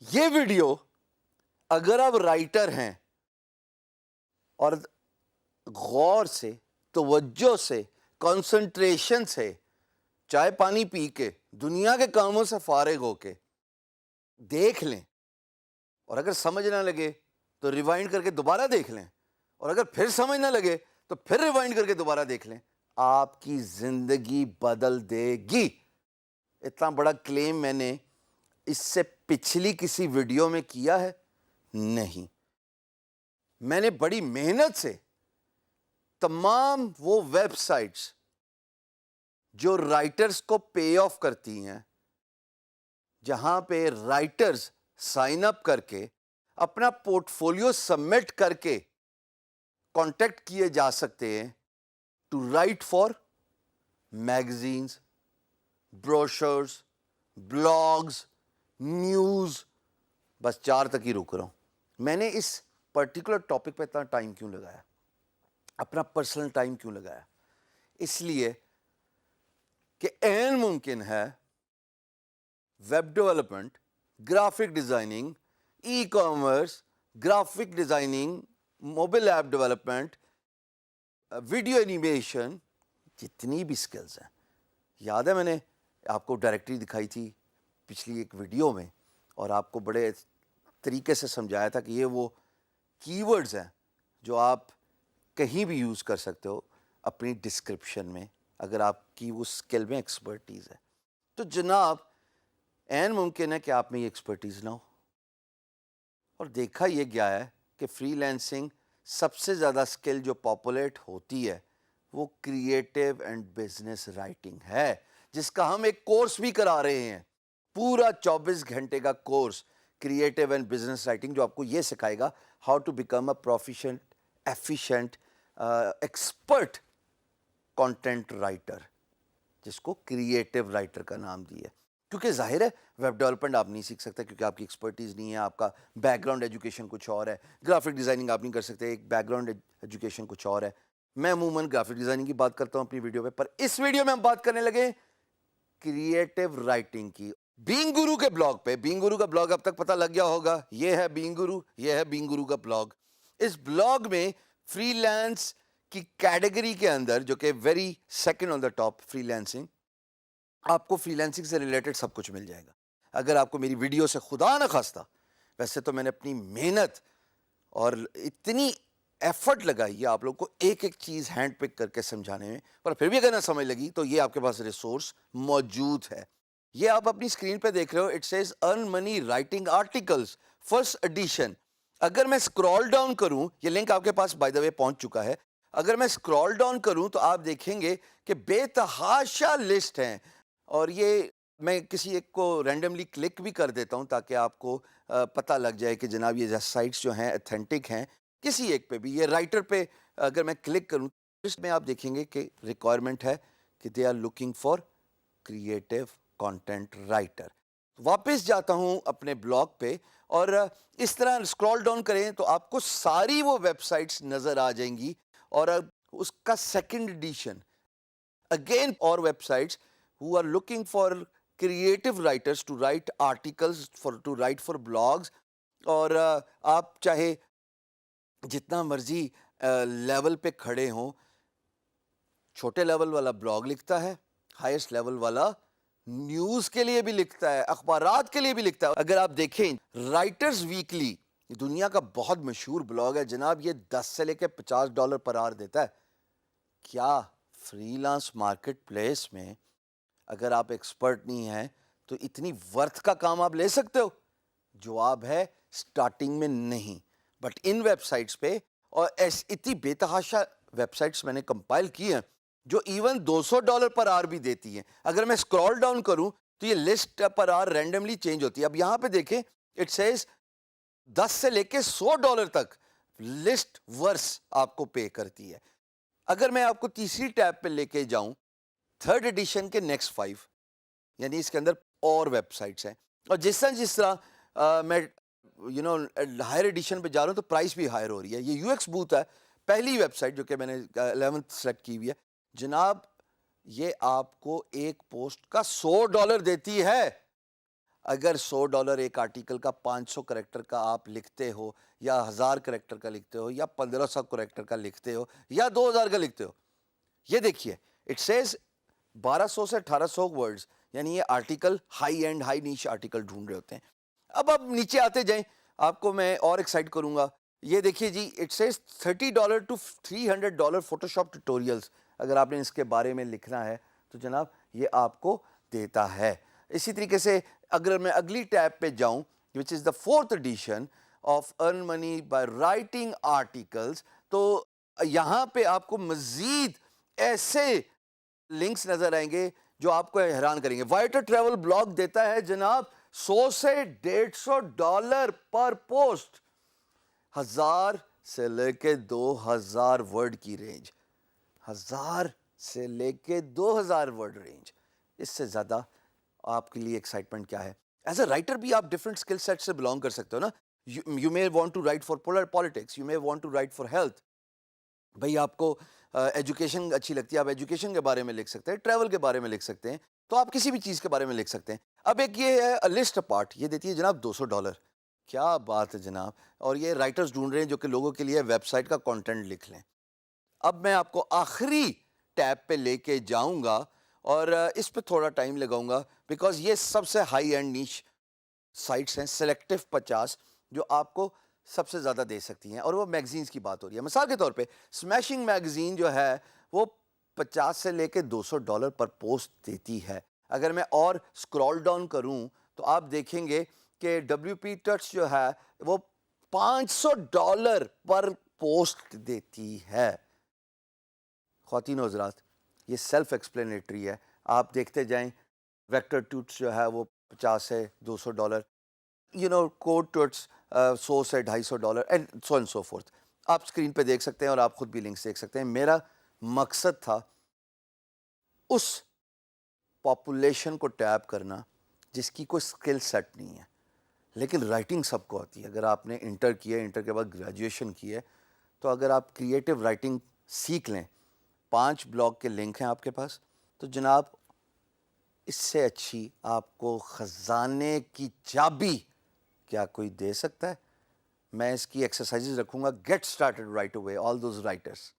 یہ ویڈیو اگر آپ رائٹر ہیں اور غور سے، توجہ سے، کنسنٹریشن سے، چائے پانی پی کے، دنیا کے کاموں سے فارغ ہو کے دیکھ لیں، اور اگر سمجھ نہ لگے تو ریوائنڈ کر کے دوبارہ دیکھ لیں، اور اگر پھر سمجھ نہ لگے تو پھر ریوائنڈ کر کے دوبارہ دیکھ لیں، آپ کی زندگی بدل دے گی۔ اتنا بڑا کلیم میں نے اس سے پچھلی کسی ویڈیو میں کیا ہے نہیں۔ میں نے بڑی محنت سے تمام وہ ویب سائٹس جو رائٹرز کو پے آف کرتی ہیں، جہاں پہ رائٹرز سائن اپ کر کے اپنا پورٹ فولیو سبمٹ کر کے کانٹیکٹ کیے جا سکتے ہیں to write for magazines, brochures, blogs, news, بس 4 تک ہی رک رہا ہوں۔ میں نے اس پرٹیکولر ٹاپک پہ اتنا ٹائم کیوں لگایا، اپنا پرسنل ٹائم کیوں لگایا؟ اس لیے کہ عین ممکن ہے web development, graphic designing, e commerce, graphic designing, mobile app development, video animation, جتنی بھی سکلز ہیں، یاد ہے میں نے آپ کو ڈائریکٹری دکھائی تھی پچھلی ایک ویڈیو میں، اور آپ کو بڑے طریقے سے سمجھایا تھا کہ یہ وہ کی ورڈز ہیں جو آپ کہیں بھی یوز کر سکتے ہو اپنی ڈسکرپشن میں، اگر آپ کی اس اسکل میں ایکسپرٹیز ہے۔ تو جناب عین ممکن ہے کہ آپ میں یہ ایکسپرٹیز نہ ہو، اور دیکھا یہ گیا ہے کہ فری لینسنگ سب سے زیادہ اسکل جو پاپولیٹ ہوتی ہے وہ کریٹیو اینڈ بزنس رائٹنگ ہے، جس کا ہم ایک کورس بھی کرا رہے ہیں، پورا 24 گھنٹے کا course creative and business writing, جو آپ کو یہ سکھائے گا how to become a proficient, efficient, expert content writer, جس کو کریٹیو رائٹر کا نام دیا ہے۔ کیونکہ ظاہر ہے ویب ڈیولپمنٹ آپ نہیں سیکھ سکتے کیونکہ آپ کی ایکسپرٹیز نہیں ہے، آپ کا بیک گراؤنڈ ایجوکیشن کچھ اور ہے، گرافک ڈیزائننگ آپ نہیں کر سکتے، ایک بیک گراؤنڈ ایجوکیشن کچھ اور ہے۔ میں عموماً گرافک ڈیزائننگ کی بات کرتا ہوں اپنی ویڈیو پہ، پر اس ویڈیو میں ہم بات کرنے لگے کریٹیو رائٹنگ کی۔ بینگ گرو کے بلاگ پہ، بینگ گرو کا بلاگ اب تک پتہ لگ گیا ہوگا، یہ ہے بینگ گرو، یہ ہے بینگ گرو کا بلاگ۔ اس بلاگ میں فری لانس کی کیٹیگری کے اندر، جو کہ very second on the top, free lancing, آپ کو فری لینسنگ سے ریلیٹڈ سب کچھ مل جائے گا۔ اگر آپ کو میری ویڈیو سے خدا نہ خواستہ، ویسے تو میں نے اپنی محنت اور اتنی ایفرٹ لگائی ہے آپ لوگ کو ایک ایک چیز ہینڈ پک کر کے سمجھانے میں، پر پھر بھی اگر نہ سمجھ لگی تو یہ آپ کے پاس ریسورس موجود ہے۔ یہ آپ اپنی اسکرین پہ دیکھ رہے ہو، it says earn money writing articles first edition. اگر میں اسکرول ڈاؤن کروں، یہ لنک آپ کے پاس بائی دا وے پہنچ چکا ہے، اگر میں اسکرول ڈاؤن کروں تو آپ دیکھیں گے کہ بے تحاشا لسٹ ہیں، اور یہ میں کسی ایک کو رینڈملی کلک بھی کر دیتا ہوں تاکہ آپ کو پتہ لگ جائے کہ جناب یہ سائٹس جو ہیں اتھینٹک ہیں۔ کسی ایک پہ بھی، یہ رائٹر پہ اگر میں کلک کروں، اس میں آپ دیکھیں گے کہ ریکوائرمنٹ ہے کہ they are looking for creative content writer. واپس جاتا ہوں اپنے بلاگ پہ، اور اس طرح اسکرول ڈاؤن کریں تو آپ کو ساری وہ ویب سائٹس نظر آ جائیں گی، اور اس کا سیکنڈ ایڈیشن اگین، اور web sites who are looking for creative writers to write articles, to write for blogs، اور آپ چاہے جتنا مرضی لیول پہ کھڑے ہوں، چھوٹے لیول والا بلاگ لکھتا ہے، ہائیسٹ لیول والا نیوز کے لیے بھی لکھتا ہے، اخبارات کے لیے بھی لکھتا ہے۔ اگر آپ دیکھیں رائٹرز ویکلی، دنیا کا بہت مشہور بلاگ ہے جناب، یہ 10 سے لے کے $50 پر آور دیتا ہے۔ کیا فری لانس مارکیٹ پلیس میں اگر آپ ایکسپرٹ نہیں ہیں تو اتنی ورتھ کا کام آپ لے سکتے ہو؟ جواب ہے سٹارٹنگ میں نہیں، بٹ ان ویب سائٹس پہ، اور اتنی بے تحاشا ویب سائٹس میں نے کمپائل کی ہیں جو ایون $200 پر آور بھی دیتی ہیں۔ اگر میں اسکرول ڈاؤن کروں تو یہ لسٹ پر آور رینڈملی چینج ہوتی ہے۔ اب یہاں پہ دیکھیں، اٹ سیز 10 سے لے کے $100 تک لسٹ ورس آپ کو پے کرتی ہے۔ اگر میں آپ کو تیسری ٹیب پہ لے کے جاؤں، تھرڈ ایڈیشن کے نیکسٹ 5، یعنی اس کے اندر اور ویب سائٹس ہیں، اور جس طرح میں ہائر ایڈیشن پہ جا رہا ہوں تو پرائس بھی ہائر ہو رہی ہے۔ یہ یو ایکس بوتھ ہے، پہلی ویب سائٹ جو کہ میں نے 11th سلیکٹ کی ہوئی ہے جناب، یہ آپ کو ایک پوسٹ کا $100 دیتی ہے۔ اگر $100 ایک آرٹیکل کا 500 کریکٹر کا آپ لکھتے ہو یا 1000 کریکٹر کا لکھتے ہو یا 1500 کریکٹر کا لکھتے ہو یا 2000 کا لکھتے ہو, یہ دیکھیے اٹ سیز 1200 سے 1800 ورڈز, یعنی یہ article high end high niche article ڈھونڈ رہے ہوتے ہیں. اب آپ نیچے آتے جائیں, آپ کو میں اور ایکسائٹ کروں گا. یہ دیکھیے جی, it says $30 to $300 Photoshop tutorials. اگر آپ نے اس کے بارے میں لکھنا ہے تو جناب یہ آپ کو دیتا ہے. اسی طریقے سے اگر میں اگلی ٹیب پہ جاؤں which is the 4th edition of earn money by writing articles, تو یہاں پہ آپ کو مزید ایسے لنکس نظر آئیں گے جو آپ کو حیران کریں گے. وائٹر ٹریول بلاگ دیتا ہے جناب $100 سے $150 پر پوسٹ, 1000 سے لے کے 2000 ورڈ کی رینج, 1000 سے لے کے 2000 ورڈ رینج. اس سے زیادہ آپ کے لیے ایکسائٹمنٹ کیا ہے؟ ایز اے رائٹر بھی آپ ڈفرینٹ اسکل سیٹ سے بلانگ کر سکتے ہو نا. You may want to write for politics, you may want to write for health. بھئی آپ کو ایجوکیشن اچھی لگتی ہے, آپ ایجوکیشن کے بارے میں لکھ سکتے ہیں, ٹریول کے بارے میں لکھ سکتے ہیں, تو آپ کسی بھی چیز کے بارے میں لکھ سکتے ہیں. اب ایک یہ ہے لسٹ اپارٹ, یہ دیتی ہے جناب $200. کیا بات ہے جناب. اور یہ رائٹرز ڈھونڈ رہے ہیں جو کہ لوگوں کے لیے ویب سائٹ کا کانٹینٹ لکھ لیں. اب میں آپ کو آخری ٹیب پہ لے کے جاؤں گا اور اس پہ تھوڑا ٹائم لگاؤں گا بیکاز یہ سب سے ہائی اینڈ نیش سائٹس ہیں, سلیکٹو 50 جو آپ کو سب سے زیادہ دے سکتی ہیں. اور وہ میگزینز کی بات ہو رہی ہے. مثال کے طور پہ اسمیشنگ میگزین جو ہے وہ 50 سے لے کے $200 پر پوسٹ دیتی ہے. اگر میں اور اسکرول ڈاؤن کروں تو آپ دیکھیں گے کہ WP ٹچ جو ہے وہ $500 پر پوسٹ دیتی ہے. خواتین و حضرات, یہ سیلف ایکسپلینیٹری ہے, آپ دیکھتے جائیں. ویکٹر ٹوٹس جو ہے وہ 50 سے $200, کوڈ ٹوٹس 100 سے $250 and so and so forth. آپ اسکرین پہ دیکھ سکتے ہیں اور آپ خود بھی لنکس دیکھ سکتے ہیں. میرا مقصد تھا اس پاپولیشن کو ٹیپ کرنا جس کی کوئی اسکل سیٹ نہیں ہے لیکن رائٹنگ سب کو آتی ہے. اگر آپ نے انٹر کیا ہے, انٹر کے بعد گریجویشن کی ہے, تو اگر آپ کریٹیو رائٹنگ سیکھ لیں, 5 بلاگ کے لنک ہیں آپ کے پاس, تو جناب اس سے اچھی آپ کو خزانے کی چابی کیا کوئی دے سکتا ہے؟ میں اس کی ایکسرسائزز رکھوں گا. Get started right away all those writers.